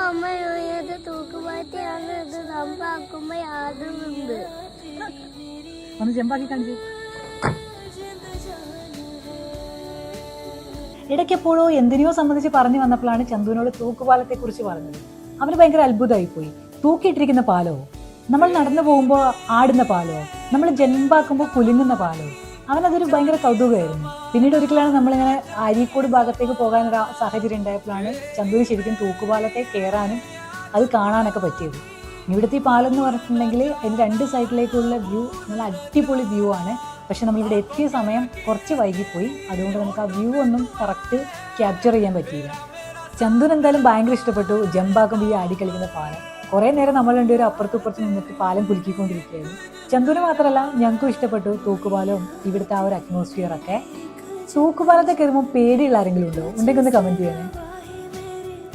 അമ്മ ഇത് തൂക്കുമാറ്റിയാണ് ഇത് നമ്മളാക്കുമ്പോ യാതൊന്നുണ്ട്. ഒന്ന് ചെമ്പാക്കി കാണിച്ചു. ഇടയ്ക്കെപ്പോഴോ എന്തിനെയോ സംബന്ധിച്ച് പറഞ്ഞു വന്നപ്പോഴാണ് ചന്തുവിനോട് തൂക്കുപാലത്തെ കുറിച്ച് പറഞ്ഞത്. അവന് ഭയങ്കര അത്ഭുതമായി പോയി. തൂക്കിയിട്ടിരിക്കുന്ന പാലോ, നമ്മൾ നടന്നു പോകുമ്പോൾ ആടുന്ന പാലോ, നമ്മൾ ജമ്പാക്കുമ്പോൾ കുലുങ്ങുന്ന പാലോ, അവനതൊരു ഭയങ്കര കൗതുകമായിരുന്നു. പിന്നീട് ഒരിക്കലാണ് നമ്മളിങ്ങനെ അരീക്കോട് ഭാഗത്തേക്ക് പോകാനൊരു സാഹചര്യം ഉണ്ടായപ്പോഴാണ് ചന്തുവിന് ശരിക്കും തൂക്കുപാലത്തെ കയറാനും അത് കാണാനൊക്കെ പറ്റിയത്. ഇവിടുത്തെ ഈ പാലം എന്ന് പറഞ്ഞിട്ടുണ്ടെങ്കിൽ അതിന് രണ്ട് സൈഡിലേക്കുള്ള വ്യൂ നല്ല അടിപൊളി വ്യൂ ആണ്. പക്ഷെ നമ്മളിവിടെ എത്തിയ സമയം കുറച്ച് വൈകിപ്പോയി. അതുകൊണ്ട് നമുക്ക് ആ വ്യൂ ഒന്നും കറക്റ്റ് ക്യാപ്ചർ ചെയ്യാൻ പറ്റിയില്ല. ചന്തുവിന് എന്തായാലും ഭയങ്കര ഇഷ്ടപ്പെട്ടു ജമ്പാക്കുമ്പോൾ ഈ ആടിക്കളിക്കുന്ന പാലം. കുറേ നേരം നമ്മൾ രണ്ടുപേരും അപ്പുറത്തുപ്പുറത്ത് നിന്നിട്ട് പാലം കുലുക്കിക്കൊണ്ടിരിക്കുകയായിരുന്നു. ചന്തുവിന് മാത്രമല്ല ഞങ്ങൾക്കും ഇഷ്ടപ്പെട്ടു തൂക്കുപാലവും ഇവിടുത്തെ ആ ഒരു അറ്റ്മോസ്ഫിയർ ഒക്കെ. തൂക്കുപാലത്തെ കയറുമ്പോൾ പേടിയുള്ള ആരെങ്കിലും ഉണ്ടോ? ഉണ്ടെങ്കിൽ ഒന്ന് കമൻറ്റ് ചെയ്യണേ.